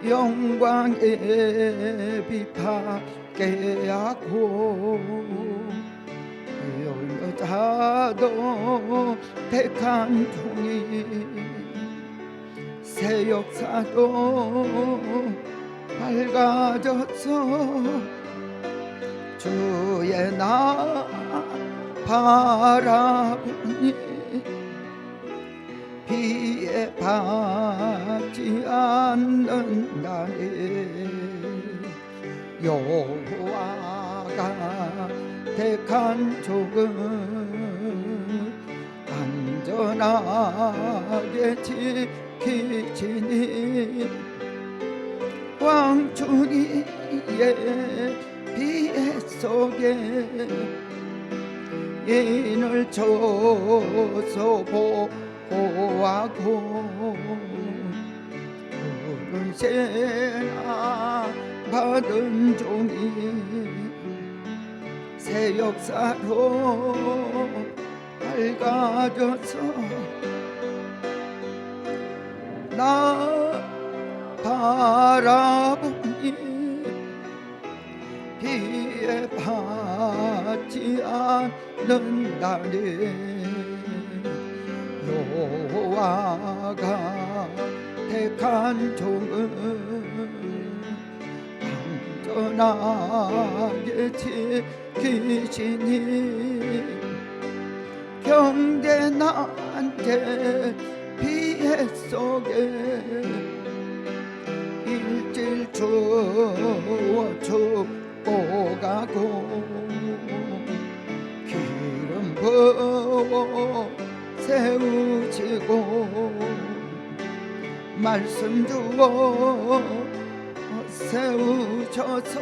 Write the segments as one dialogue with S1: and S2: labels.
S1: 영광의 빛 받게 하고 여자도 택한 종이 새 역사로 밝아져서 주의 나 바라보니 비에 받지 않는다네. 여호와가 택한 종은 안전하게 지키시니 왕중이의 비애 속에 인을 줘서 보호하고 푸른 새나 받은 종이 새 역사로 밝아져서 나 바라보니 비에 받지 않는다네. 여호와가 택한 종은 안전하게 지키시니 경대난제 비애 속에 일질 주어 축복하고 기름 부어 세우시고 말씀 주어 세우셔서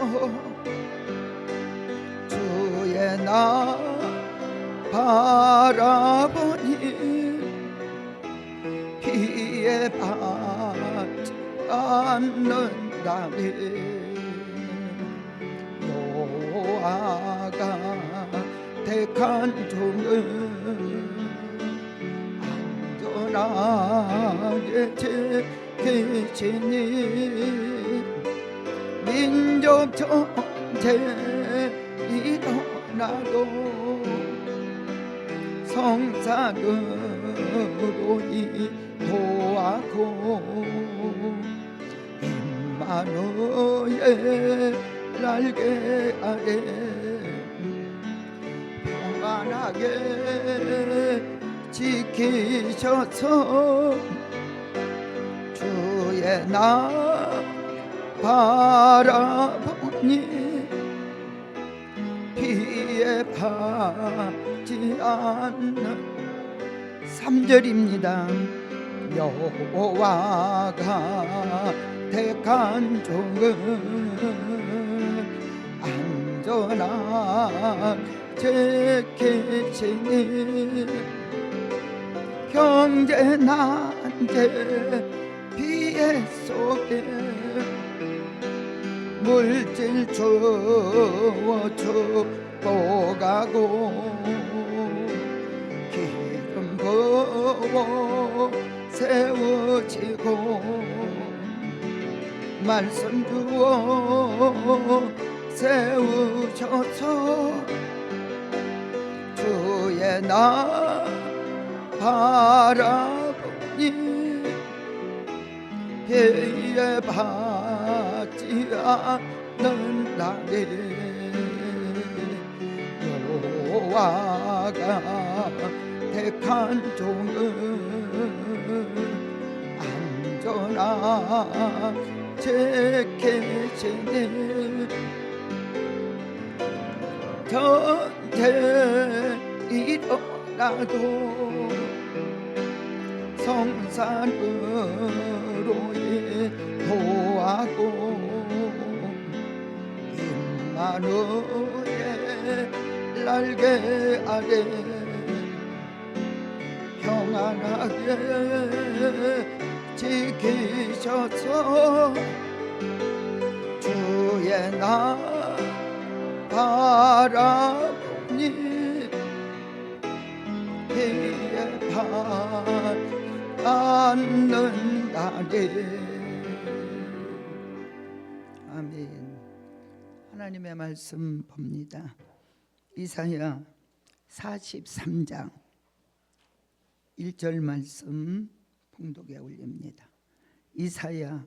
S1: 주의 나 바라보니 비에 받지 않는다니. 여호와가 택한 종은 안전하게 지키시니 민족 전쟁 일어나도 성산으로 이동하고 임마누엘 날개 아래 평안하게 지키셔서 주의 나 바라보니 비에 받지 않는 3절입니다. 여호와가 택한 종은 안전하게 지키시니 경제 난제 비애 속에 물질 주어 축복하고 기름 부어 세우시고 말씀 주어 세우셔서 주의 나 바라보니 비에 받지 않는다네. 여호와가 택한 종은 안전하게 지키시니 전쟁 일어나도 성산으로 이동하고 임마누엘 날개 아래 평안하게 지키셔서 주의 나 바라보니 비에 받지 않는다네. 아멘. 하나님의 말씀 봅니다. 이사야 43장 1절 말씀 봉독에 올립니다. 이사야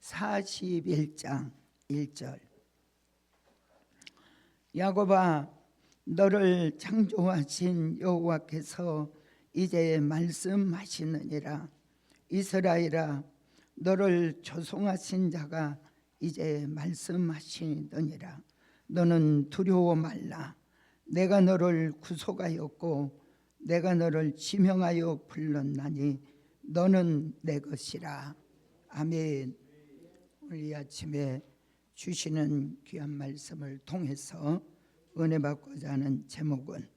S1: 41장 1절. 야곱아, 너를 창조하신 여호와께서 이제 말씀하시느니라. 이스라엘아, 너를 조성하신 자가 이제 말씀하시느니라. 너는 두려워 말라. 내가 너를 구속하였고 내가 너를 지명하여 불렀나니 너는 내 것이라. 아멘. 오늘 이 아침에 주시는 귀한 말씀을 통해서 은혜 받고자 하는 제목은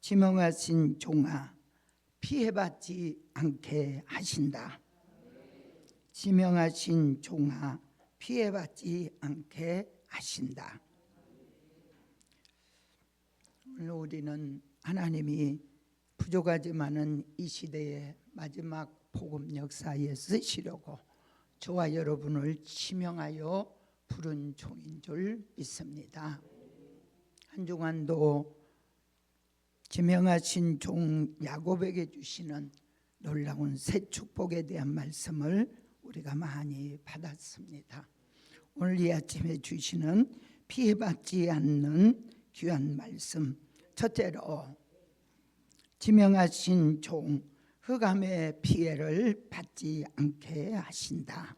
S1: 지명하신 종아 피해받지 않게 하신다. 지명하신 종아 피해받지 않게 하신다. 오늘 우리는 하나님이 부족하지만은 이 시대의 마지막 복음 역사에 쓰시려고 저와 여러분을 지명하여 부른 종인 줄 믿습니다. 한 주간도 지명하신 종 야곱에게 주시는 놀라운 새 축복에 대한 말씀을 우리가 많이 받았습니다. 오늘 이 아침에 주시는 피해받지 않는 귀한 말씀, 첫째로 지명하신 종 흑암의 피해를 받지 않게 하신다.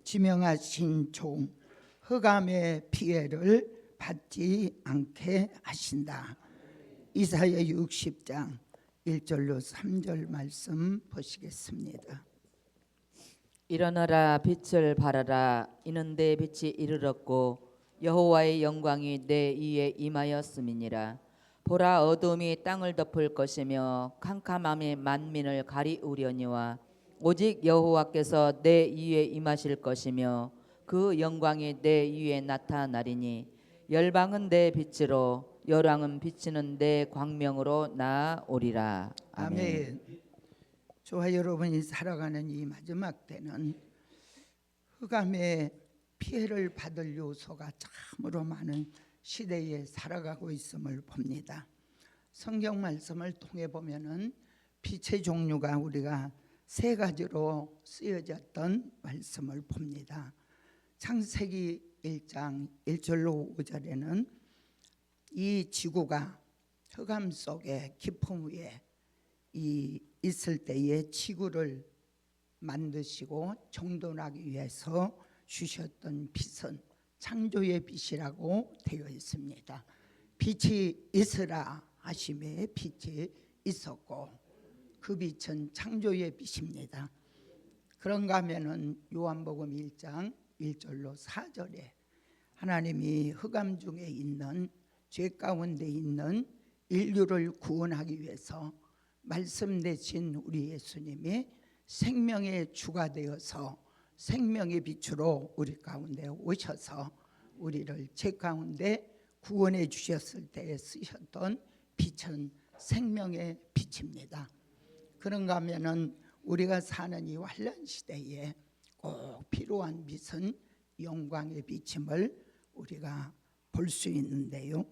S1: 지명하신 종 흑암의 피해를 받지 않게 하신다. 이사야 60장 1절로 3절 말씀 보시겠습니다.
S2: 일어나라, 빛을 발하라. 이는 내 빛이 이르렀고 여호와의 영광이 내 위에 임하였음이니라. 보라, 어둠이 땅을 덮을 것이며 캄캄함이 만민을 가리우려니와 오직 여호와께서 내 위에 임하실 것이며 그 영광이 내 위에 나타나리니 열방은 내 빛으로 열왕은 비치는 내 광명으로 나아오리라. 아멘.
S1: 아멘. 저와 여러분이 살아가는 이 마지막 때는 흑암의 피해를 받을 요소가 참으로 많은 시대에 살아가고 있음을 봅니다. 성경 말씀을 통해 보면은 빛의 종류가 우리가 세 가지로 쓰여졌던 말씀을 봅니다. 창세기 1장 1절로 5절에는 이 지구가 흑암 속에 깊음 위에 있을 때에 지구를 만드시고 정돈하기 위해서 주셨던 빛은 창조의 빛이라고 되어 있습니다. 빛이 있으라 하심에 빛이 있었고 그 빛은 창조의 빛입니다. 그런가 하면은 요한복음 1장 1절로 4절에 하나님이 흑암 중에 있는 죄 가운데 있는 인류를 구원하기 위해서 말씀 대신 우리 예수님이 생명의 주가 되어서 생명의 빛으로 우리 가운데 오셔서 우리를 죄 가운데 구원해 주셨을 때에 쓰셨던 빛은 생명의 빛입니다. 그런가 하면은 우리가 사는 이 환난 시대에 꼭 필요한 빛은 영광의 빛임을 우리가 볼 수 있는데요.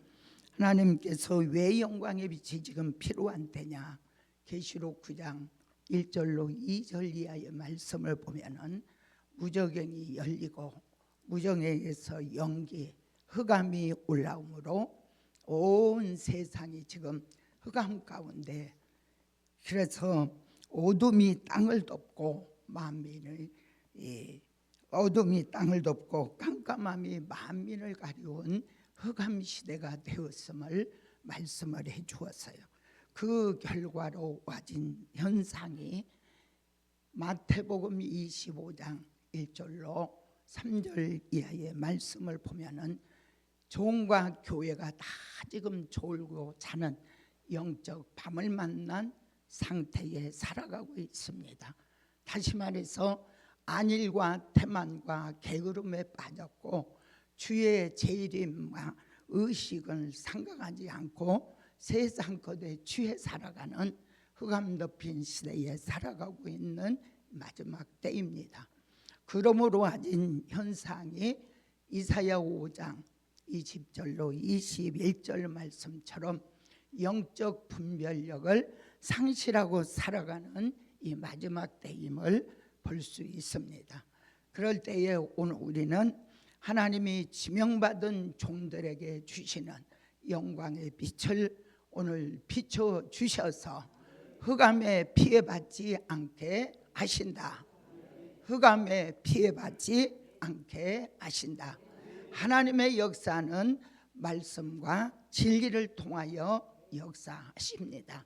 S1: 하나님께서 왜 영광의 빛이 지금 필요한 때냐? 계시록 9장 1절로 2절 이하의 말씀을 보면은 무저갱이 열리고 무저갱에서 연기 흑암이 올라오므로 온 세상이 지금 흑암 가운데, 그래서 어둠이 땅을 덮고 만민을 어둠이 땅을 덮고 깜깜함이 만민을 가리운 흑암 시대가 되었음을 말씀을 해 주었어요. 그 결과로 와진 현상이 마태복음 25장 1절로 3절 이하의 말씀을 보면은 종과 교회가 다 지금 졸고 자는 영적 밤을 만난 상태에 살아가고 있습니다. 다시 말해서 안일과 태만과 게으름에 빠졌고 주의 재림과 의식을 생각하지 않고 세상 것에 취해 살아가는 흑암 덮인 시대에 살아가고 있는 마지막 때입니다. 그러므로 와진 현상이 이사야 5장 20절로 21절 말씀처럼 영적 분별력을 상실하고 살아가는 이 마지막 때임을 볼 수 있습니다. 그럴 때에 오늘 우리는 하나님이 지명받은 종들에게 주시는 영광의 빛을 오늘 비춰 주셔서 흑암에 피해받지 않게 하신다. 흑암에 피해받지 않게 하신다. 하나님의 역사는 말씀과 진리를 통하여 역사하십니다.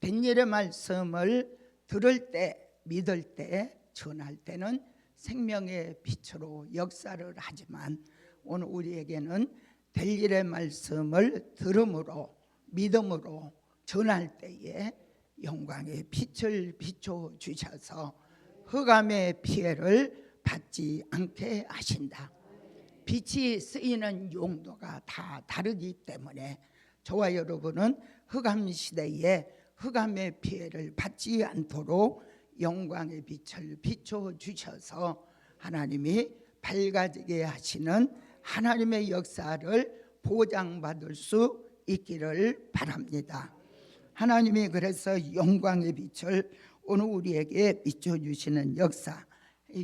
S1: 된 일의 말씀을 들을 때, 믿을 때, 전할 때는 생명의 빛으로 역사를 하지만 오늘 우리에게는 될 일의 말씀을 들음으로, 믿음으로 전할 때에 영광의 빛을 비춰 주셔서 흑암의 피해를 받지 않게 하신다. 빛이 쓰이는 용도가 다 다르기 때문에 저와 여러분은 흑암 시대에 흑암의 피해를 받지 않도록 영광의 빛을 비춰 주셔서 하나님이 밝아지게 하시는 하나님의 역사를 보장받을 수 있기를 바랍니다. 하나님이 그래서 영광의 빛을 오늘 우리에게 비춰주시는 역사,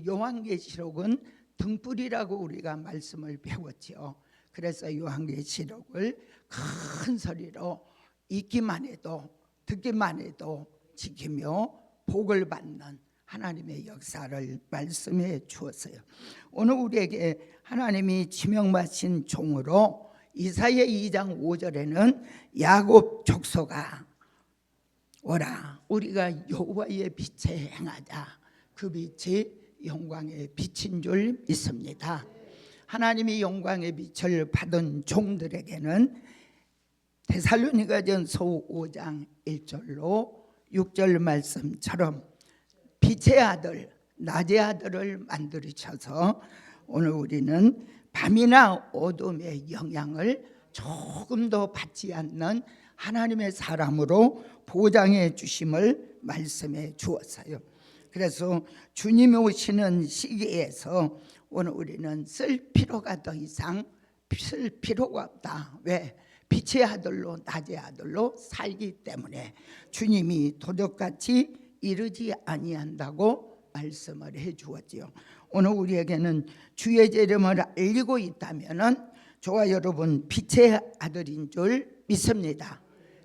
S1: 요한계시록은 등불이라고 우리가 말씀을 배웠죠. 그래서 요한계시록을 큰 소리로 읽기만 해도 듣기만 해도 지키며 복을 받는 하나님의 역사를 말씀해 주었어요. 오늘 우리에게 하나님이 지명받으신 종으로 이사야 2장 5절에는 야곱 족속아 오라 우리가 여호와의 빛에 행하자. 그 빛이 영광의 빛인 줄 믿습니다. 하나님이 영광의 빛을 받은 종들에게는 데살로니가전서 5장 1절로 6절 말씀처럼 빛의 아들, 낮의 아들을 만들으셔서 오늘 우리는 밤이나 어둠의 영향을 조금도 받지 않는 하나님의 사람으로 보장해 주심을 말씀해 주었어요. 그래서 주님이 오시는 시기에서 오늘 우리는 쓸 필요가 더 이상 쓸 필요가 없다. 왜? 빛의 아들로 낮의 아들로 살기 때문에 주님이 도적같이 이르지 아니한다고 말씀을 해 주었지요. 오늘 우리에게는 주의 이름을 알리고 있다면은 저와 여러분 빛의 아들인 줄 믿습니다.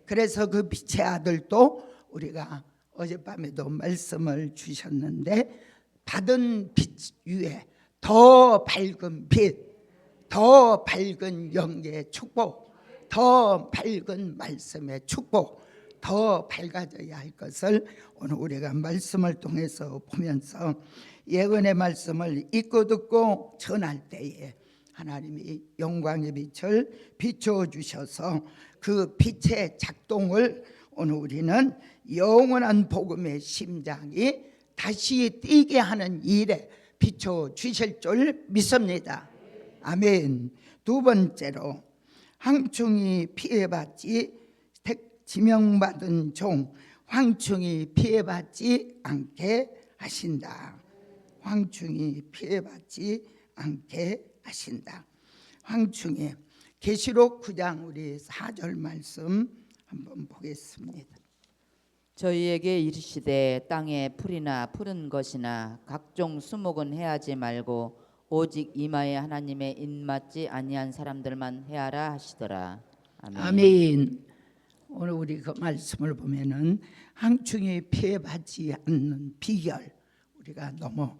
S1: 그래서 그 빛의 아들도 우리가 어젯밤에도 말씀을 주셨는데 받은 빛 위에 더 밝은 빛, 더 밝은 영의 축복, 더 밝은 말씀의 축복, 더 밝아져야 할 것을 오늘 우리가 말씀을 통해서 보면서 예언의 말씀을 읽고 듣고 전할 때에 하나님이 영광의 빛을 비춰주셔서 그 빛의 작동을 오늘 우리는 영원한 복음의 심장이 다시 뛰게 하는 일에 비춰주실 줄 믿습니다. 아멘. 두 번째로 황충이 피해받지 지명받은 종 황충이 피해받지 않게 하신다. 황충이 피해받지 않게 하신다. 황충이 계시록 9장 우리 4절 말씀 한번 보겠습니다.
S2: 저희에게 이르시되 땅에 풀이나 푸른 것이나 각종 수목은 해하지 말고 오직 이마에 하나님의 입맞지 아니한 사람들만 해하라 하시더라. 아멘.
S1: 아멘. 오늘 우리 그 말씀을 보면은 황충이 피해받지 않는 비결 우리가 너무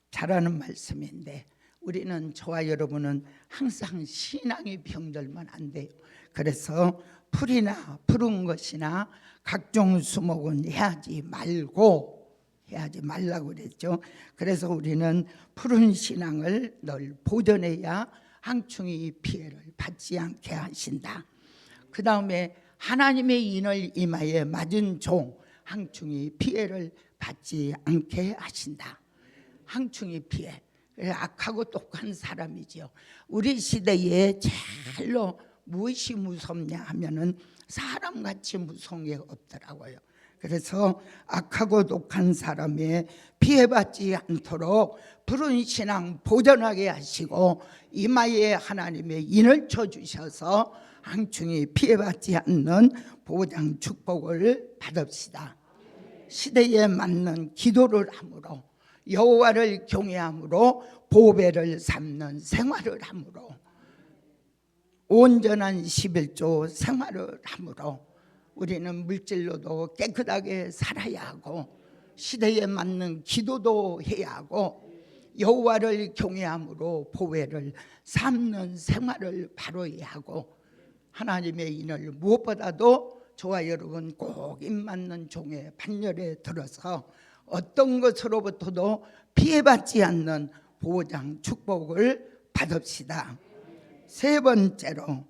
S1: 잘 아는 말씀인데 우리는 저와 여러분은 항상 신앙이 병들면 안 돼요. 그래서 풀이나 푸른 것이나 각종 수목은 해하지 말라고 그랬죠. 그래서 우리는 푸른 신앙을 늘 보존해야 황충이 피해를 받지 않게 하신다. 그 다음에 하나님의 인을 이마에 맞은 종 황충이 피해를 받지 않게 하신다. 황충이 피해 악하고 똑똑한 사람이죠. 우리 시대에 제일로 무엇이 무섭냐 하면은 사람같이 무서운 게 없더라고요. 그래서 악하고 독한 사람에 피해받지 않도록 푸른 신앙 보존하게 하시고 이마에 하나님의 인을 쳐주셔서 항충이 피해받지 않는 보장 축복을 받읍시다. 시대에 맞는 기도를 함으로 여호와를 경외함으로 보배를 삼는 생활을 함으로 온전한 11조 생활을 함으로 우리는 물질로도 깨끗하게 살아야 하고 시대에 맞는 기도도 해야 하고 여호와를 경외함으로 보배를 삼는 생활을 바로해야 하고 하나님의 인을 무엇보다도 저와 여러분 꼭 입맞는 종의 판결에 들어서 어떤 것으로부터도 피해받지 않는 보장 축복을 받읍시다. 세 번째로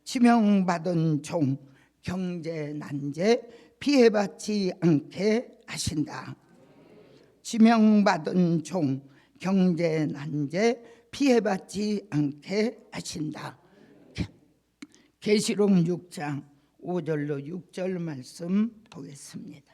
S1: 지명받은 종 경제 난제 피해받지 않게 하신다. 지명받은 종 경제 난제 피해받지 않게 하신다. 계시록 6장 5절로 6절 말씀 보겠습니다.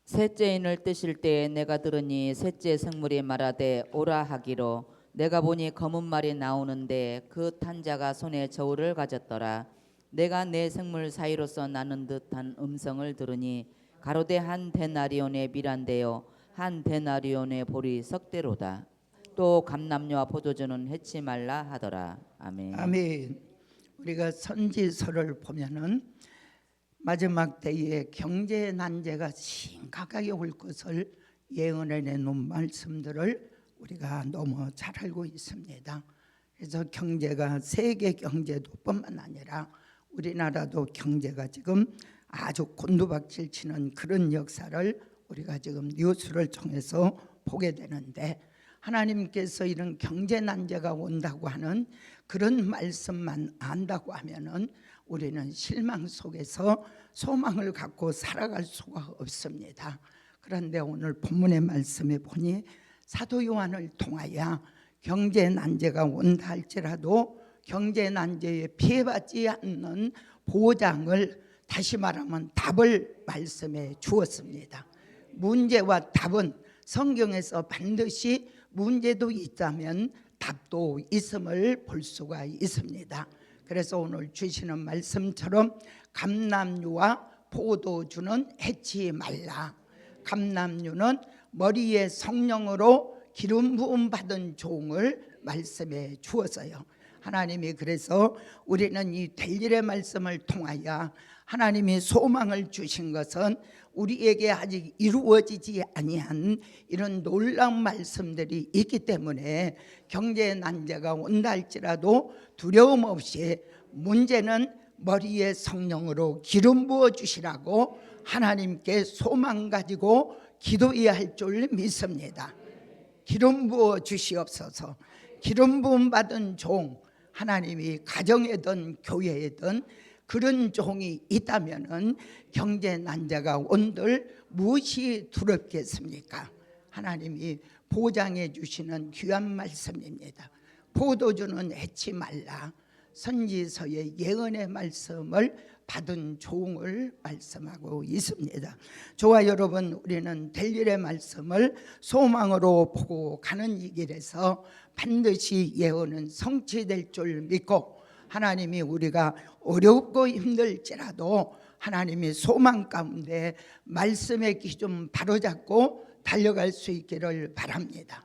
S2: 셋째 인을 뜨실 때에 내가 들으니 셋째 생물이 말하되 오라 하기로 내가 보니 검은 말이 나오는데 그 탄 자가 손에 저울을 가졌더라. 내가 네 생물 사이로서 나는 듯한 음성을 들으니 가로되 한 데나리온의 밀한데요 한 데나리온의 볼이 석대로다. 또 감람류와 포도주는 해치 말라 하더라. 아멘.
S1: 아멘. 우리가 선지서를 보면은 마지막 때에 경제 난제가 심각하게 올 것을 예언해 놓은 말씀들을 우리가 너무 잘 알고 있습니다. 그래서 경제가 세계 경제도 뿐만 아니라 우리나라도 경제가 지금 아주 곤두박질 치는 그런 역사를 우리가 지금 뉴스를 통해서 보게 되는데 하나님께서 이런 경제 난제가 온다고 하는 그런 말씀만 안다고 하면은 우리는 실망 속에서 소망을 갖고 살아갈 수가 없습니다. 그런데 오늘 본문의 말씀에 보니 사도 요한을 통하여 경제 난제가 온다 할지라도 경제 난제에 피해받지 않는 보장을 다시 말하면 답을 말씀해 주었습니다. 문제와 답은 성경에서 반드시 문제도 있다면 답도 있음을 볼 수가 있습니다. 그래서 오늘 주시는 말씀처럼 감람류와 포도주는 해치 말라. 감람류는 머리에 성령으로 기름 부음 받은 종을 말씀해 주었어요. 하나님이 그래서 우리는 이 될 일의 말씀을 통하여 하나님이 소망을 주신 것은 우리에게 아직 이루어지지 아니한 이런 놀라운 말씀들이 있기 때문에 경제 난제가 온다 할지라도 두려움 없이 문제는 머리에 성령으로 기름 부어 주시라고 하나님께 소망 가지고 기도해야 할 줄 믿습니다. 기름 부어 주시옵소서. 기름 부음 받은 종, 하나님이 가정에든 교회에든 그런 종이 있다면은 경제 난제가 온들 무엇이 두렵겠습니까? 하나님이 보장해 주시는 귀한 말씀입니다. 포도주는 해치 말라. 선지서의 예언의 말씀을 받은 종을 말씀하고 있습니다. 저와 여러분, 우리는 될 일의 말씀을 소망으로 보고 가는 이 길에서 반드시 예언은 성취될 줄 믿고 하나님이 우리가 어렵고 힘들지라도 하나님이 소망 가운데 말씀의 기준 바로잡고 달려갈 수 있기를 바랍니다.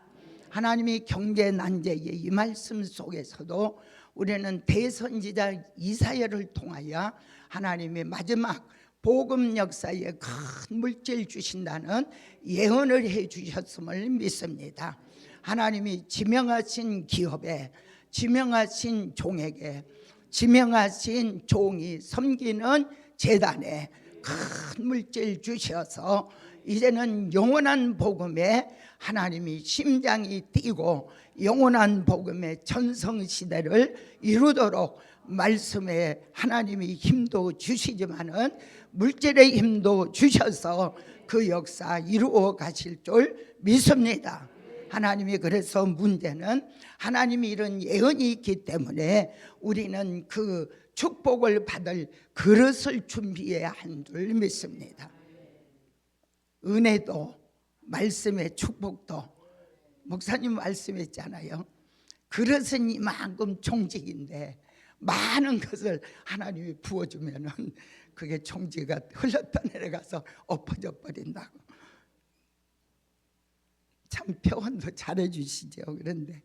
S1: 하나님이 경제 난제의 이 말씀 속에서도 우리는 대선지자 이사야를 통하여 하나님의 마지막 복음 역사에 큰 물질 주신다는 예언을 해 주셨음을 믿습니다. 하나님이 지명하신 기업에, 지명하신 종에게, 지명하신 종이 섬기는 제단에 큰 물질 주셔서 이제는 영원한 복음에 하나님이 심장이 뛰고 영원한 복음의 전성시대를 이루도록 말씀에 하나님이 힘도 주시지만은 물질의 힘도 주셔서 그 역사 이루어 가실 줄 믿습니다. 하나님이 그래서 문제는 하나님이 이런 예언이 있기 때문에 우리는 그 축복을 받을 그릇을 준비해야 한 줄 믿습니다. 은혜도 말씀의 축복도 목사님 말씀했잖아요. 그릇은 이만큼 종직인데 많은 것을 하나님이 부어주면은 그게 종지가 흘렀다 내려가서 엎어져 버린다고. 참 표현도 잘해 주시죠. 그런데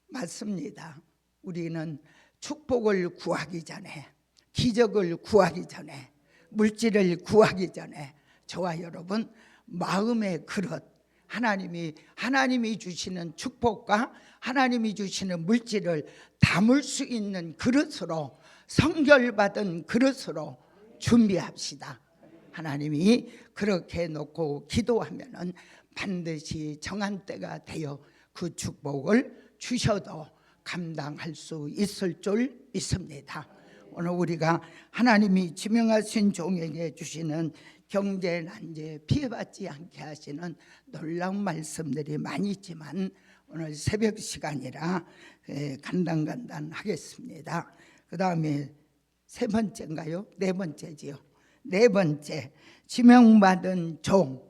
S1: 맞습니다. 우리는 축복을 구하기 전에, 기적을 구하기 전에, 물질을 구하기 전에 저와 여러분 마음의 그릇, 하나님이 주시는 축복과 하나님이 주시는 물질을 담을 수 있는 그릇으로, 성결받은 그릇으로 준비합시다. 하나님이 그렇게 놓고 기도하면은 반드시 정한 때가 되어 그 축복을 주셔도 감당할 수 있을 줄 믿습니다. 오늘 우리가 하나님이 지명하신 종에게 주시는 경제 난제 피해받지 않게 하시는 놀라운 말씀들이 많이 있지만 오늘 새벽 시간이라 간단간단 하겠습니다. 그 다음에 세 번째인가요? 네 번째지요. 네 번째, 지명받은 종,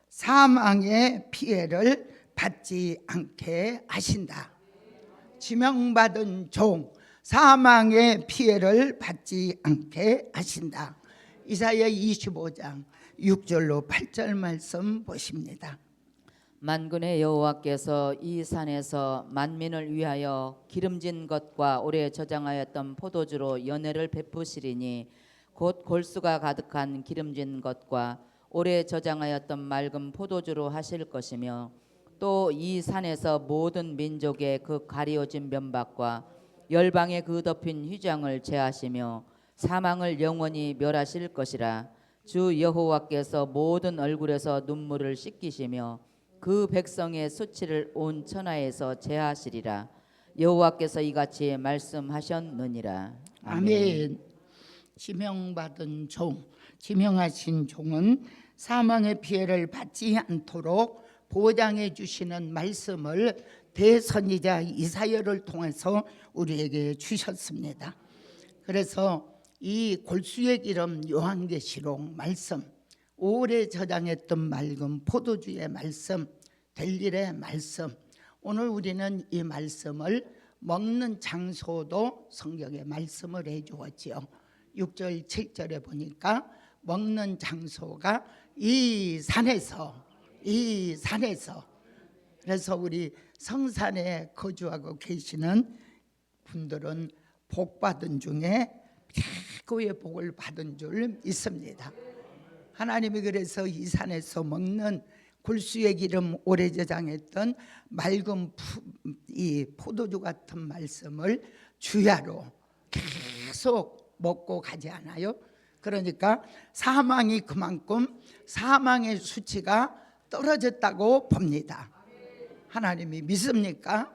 S1: 사망의 피해를 받지 않게 하신다. 지명받은 종, 사망의 피해를 받지 않게 하신다. 이사야 25장 6절로 8절 말씀 보십니다.
S2: 만군의 여호와께서 이 산에서 만민을 위하여 기름진 것과 오래 저장하였던 포도주로 연회를 베푸시리니 곧 골수가 가득한 기름진 것과 오래 저장하였던 맑은 포도주로 하실 것이며 또 이 산에서 모든 민족의 그 가리워진 면박과 열방의 그 덮인 휘장을 제하시며 사망을 영원히 멸하실 것이라. 주 여호와께서 모든 얼굴에서 눈물을 씻기시며 그 백성의 수치를 온 천하에서 제하시리라. 여호와께서 이같이 말씀하셨느니라.
S1: 아멘. 지명받은 종, 지명하신 종은 사망의 피해를 받지 않도록 보장해 주시는 말씀을 대선지자 이사야를 통해서 우리에게 주셨습니다. 그래서 이 골수의 기름 요한계시록 말씀, 오래 저장했던 맑은 포도주의 말씀, 될 일의 말씀, 오늘 우리는 이 말씀을 먹는 장소도 성경에 말씀을 해주었지요. 6절 7절에 보니까 먹는 장소가 이 산에서, 그래서 우리 성산에 거주하고 계시는 분들은 복받은 중에 최고의 복을 받은 줄 믿습니다. 하나님이 그래서 이 산에서 먹는 굴수의 기름 오래 저장했던 맑은 이 포도주 같은 말씀을 주야로 계속 먹고 가지 않아요? 그러니까 사망이 그만큼 사망의 수치가 떨어졌다고 봅니다. 하나님이 믿습니까?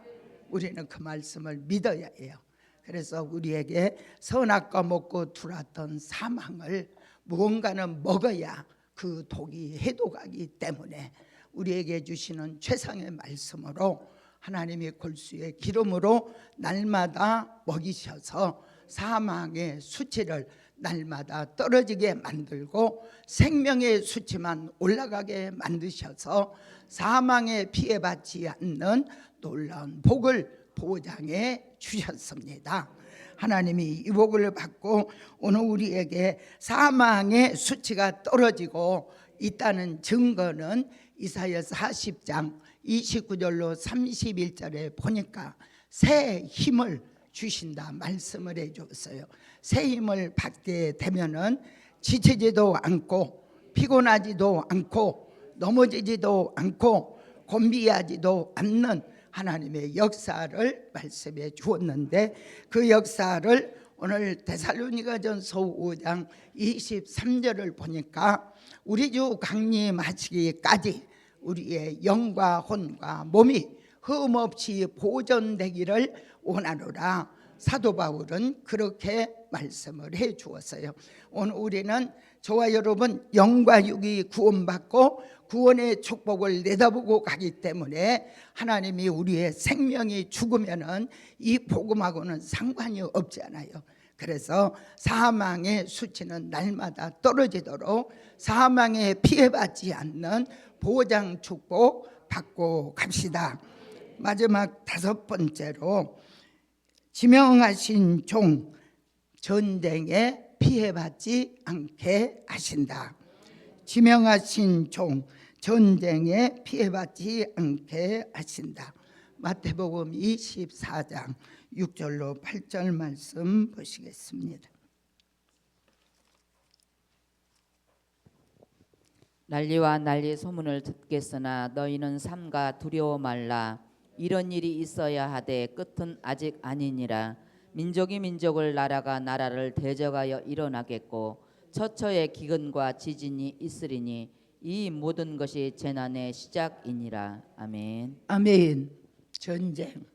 S1: 우리는 그 말씀을 믿어야 해요. 그래서 우리에게 선악과 먹고 들어왔던 사망을 무언가는 먹어야 그 독이 해독하기 때문에 우리에게 주시는 최상의 말씀으로 하나님의 골수의 기름으로 날마다 먹이셔서 사망의 수치를 날마다 떨어지게 만들고 생명의 수치만 올라가게 만드셔서 사망에 피해받지 않는 놀라운 복을 보장해 주셨습니다. 하나님이 이 복을 받고 오늘 우리에게 사망의 수치가 떨어지고 있다는 증거는 이사야 40장 29절로 31절에 보니까 새 힘을 주신다 말씀을 해줬어요. 새 힘을 받게 되면은 지치지도 않고 피곤하지도 않고 넘어지지도 않고 곤비하지도 않는 하나님의 역사를 말씀해 주었는데 그 역사를 오늘 데살로니가전서 5장 23절을 보니까 우리 주 강림하시기까지 우리의 영과 혼과 몸이 흠없이 보존되기를 원하노라. 사도 바울은 그렇게 말씀을 해 주었어요. 오늘 우리는 저와 여러분 영과 육이 구원받고 구원의 축복을 내다보고 가기 때문에 하나님이 우리의 생명이 죽으면은 이 복음하고는 상관이 없잖아요. 그래서 사망의 수치는 날마다 떨어지도록 사망에 피해받지 않는 보장 축복 받고 갑시다. 마지막 5번째로 지명하신 종 전쟁에 피해받지 않게 하신다. 지명하신 종 전쟁에 피해받지 않게 하신다. 마태복음 24장 6절로 8절 말씀 보시겠습니다.
S2: 난리와 난리 소문을 듣겠으나 너희는 삼가 두려워 말라. 이런 일이 있어야 하되 끝은 아직 아니니라. 민족이 민족을 나라가 나라를 대적하여 일어나겠고 처처에 기근과 지진이 있으리니 이 모든 것이 재난의 시작이니라. 아멘.
S1: 아멘. 전쟁.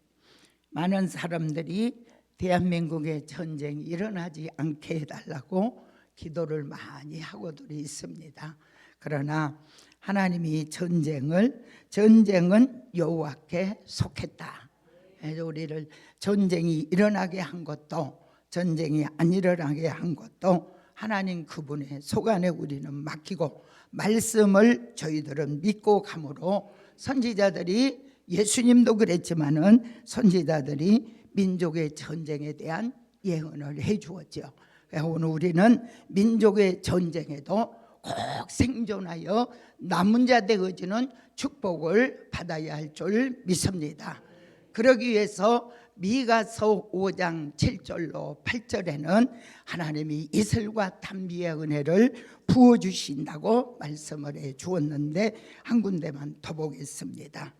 S1: 많은 사람들이 대한민국에 전쟁이 일어나지 않게 해달라고 기도를 많이 하고들 있습니다. 그러나 하나님이 전쟁은 여호와께 속했다. 우리를 전쟁이 일어나게 한 것도 전쟁이 안 일어나게 한 것도 하나님 그분의 속안에 우리는 맡기고 말씀을 저희들은 믿고 감으로 선지자들이 예수님도 그랬지만은 선지자들이 민족의 전쟁에 대한 예언을 해 주었죠. 오늘 우리는 민족의 전쟁에도 꼭 생존하여 남은 자 되어지는 축복을 받아야 할 줄 믿습니다. 그러기 위해서 미가서 5장 7절로 8절에는 하나님이 이슬과 단비의 은혜를 부어주신다고 말씀을 해 주었는데 한 군데만 더 보겠습니다.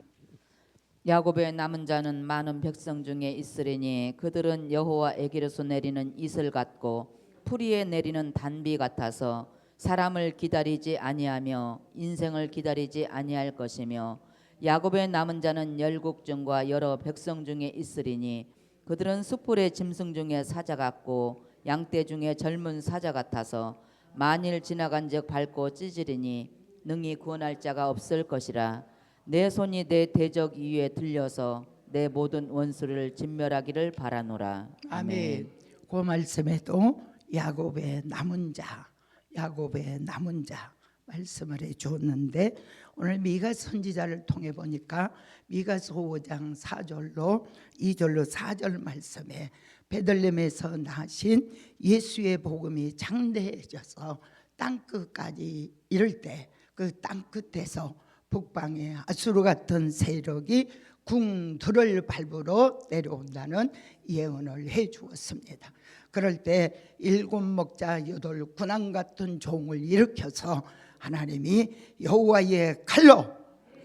S2: 야곱의 남은 자는 많은 백성 중에 있으리니 그들은 여호와에게로서 내리는 이슬 같고 풀이에 내리는 단비 같아서 사람을 기다리지 아니하며 인생을 기다리지 아니할 것이며 야곱의 남은 자는 열국중과 여러 백성 중에 있으리니 그들은 숯불의 짐승 중에 사자 같고 양떼 중에 젊은 사자 같아서 만일 지나간즉 밟고 찢으리니 능히 구원할 자가 없을 것이라. 내 손이 내 대적 위에 들려서 내 모든 원수를 진멸하기를 바라노라.
S1: 아멘. 그 말씀에도 야곱의 남은 자 말씀을 해 주었는데 오늘 미가 선지자를 통해 보니까 미가서 5장 4절로 2절로 4절 말씀에 베들레헴에서 나신 예수의 복음이 장대해져서 땅끝까지 이를 때 그 땅끝에서 북방의 아수르 같은 세력이 궁들을 밟으러 내려온다는 예언을 해 주었습니다. 그럴 때 7 목자 8 군왕 같은 종을 일으켜서 하나님이 여호와의 칼로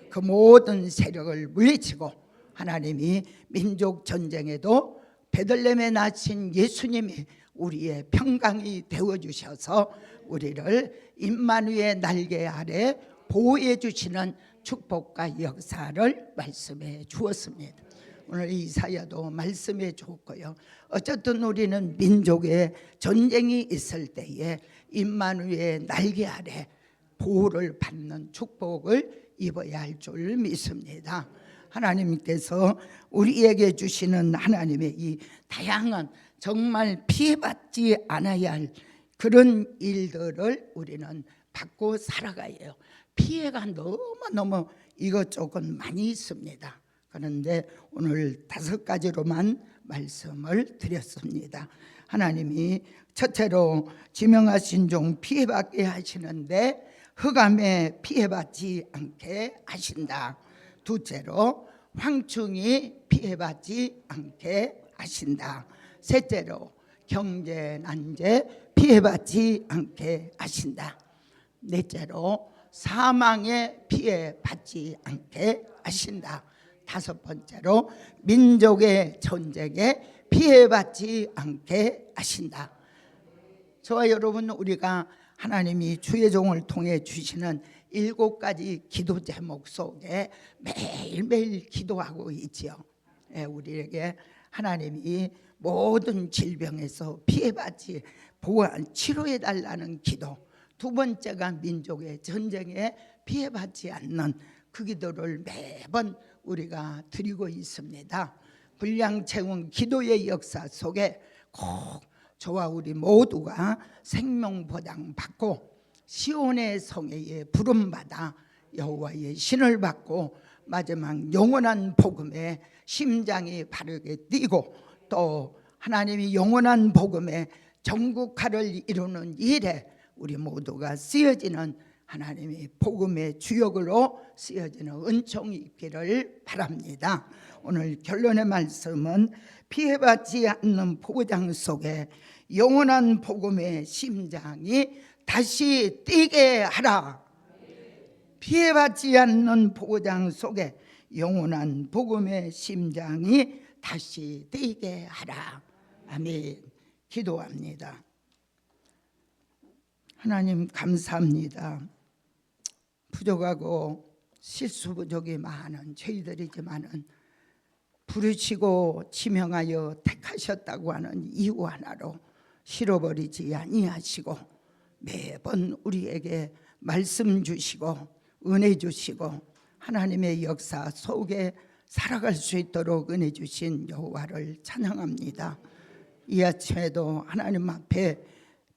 S1: 그 모든 세력을 물리치고 하나님이 민족 전쟁에도 베들레헴에 나신 예수님이 우리의 평강이 되어주셔서 우리를 임마누의 날개 아래 보호해 주시는 축복과 역사를 말씀해 주었습니다. 오늘 이사야도 말씀해 주었고요. 어쨌든 우리는 민족의 전쟁이 있을 때에 임마누의 날개 아래 보호를 받는 축복을 입어야 할 줄 믿습니다. 하나님께서 우리에게 주시는 하나님의 이 다양한 정말 피해받지 않아야 할 그런 일들을 우리는 받고 살아가야 해요. 피해가 너무너무 이것저것 많이 있습니다. 그런데 오늘 5가지로만 말씀을 드렸습니다. 하나님이 첫째로 지명하신 종 피해받게 하시는데 흑암에 피해받지 않게 하신다. 둘째로 황충이 피해받지 않게 하신다. 셋째로 경제 난제 피해받지 않게 하신다. 넷째로 사망에 피해받지 않게 하신다. 5번째로 민족의 전쟁에 피해받지 않게 하신다. 저와 여러분 우리가 하나님이 주의 종을 통해 주시는 7가지 기도 제목 속에 매일매일 기도하고 있지요. 우리에게 하나님이 모든 질병에서 피해받지 치료해 달라는 기도. 2번째가 민족의 전쟁에 피해받지 않는 그 기도를 매번 우리가 드리고 있습니다. 분량 채운 기도의 역사 속에 꼭 저와 우리 모두가 생명보장 받고 시온의 성회에 부름받아 여호와의 신을 받고 마지막 영원한 복음에 심장이 바르게 뛰고 또 하나님이 영원한 복음에 전국화를 이루는 일에 우리 모두가 쓰여지는 하나님의 복음의 주역으로 쓰여지는 은총이 있기를 바랍니다. 오늘 결론의 말씀은 피해받지 않는 보장 속에 영원한 복음의 심장이 다시 뛰게 하라. 피해받지 않는 보장 속에 영원한 복음의 심장이 다시 뛰게 하라. 아멘. 기도합니다. 하나님 감사합니다. 부족하고 실수 부족이 많은 저희들이지만은 부르시고 지명하여 택하셨다고 하는 이유 하나로 실어버리지 아니하시고 매번 우리에게 말씀 주시고 은혜 주시고 하나님의 역사 속에 살아갈 수 있도록 은혜 주신 여호와를 찬양합니다. 이 아침에도 하나님 앞에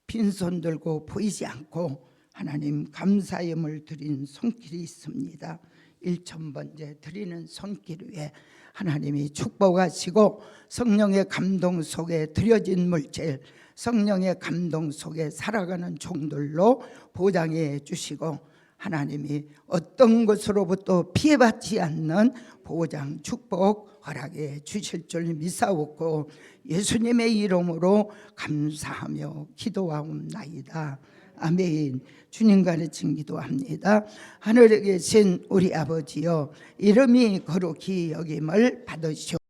S1: 빈손 들고 보이지 않고 하나님 감사임을 드린 손길이 있습니다. 1000번째 드리는 손길 위에 하나님이 축복하시고 성령의 감동 속에 드려진 물질, 성령의 감동 속에 살아가는 종들로 보장해 주시고 하나님이 어떤 것으로부터 피해받지 않는 보장 축복 허락해 주실 줄 믿사옵고 예수님의 이름으로 감사하며 기도하옵나이다. 아멘. 주님 가르친 기도합니다. 하늘에 계신 우리 아버지여, 이름이 거룩히 여김을 받으시오.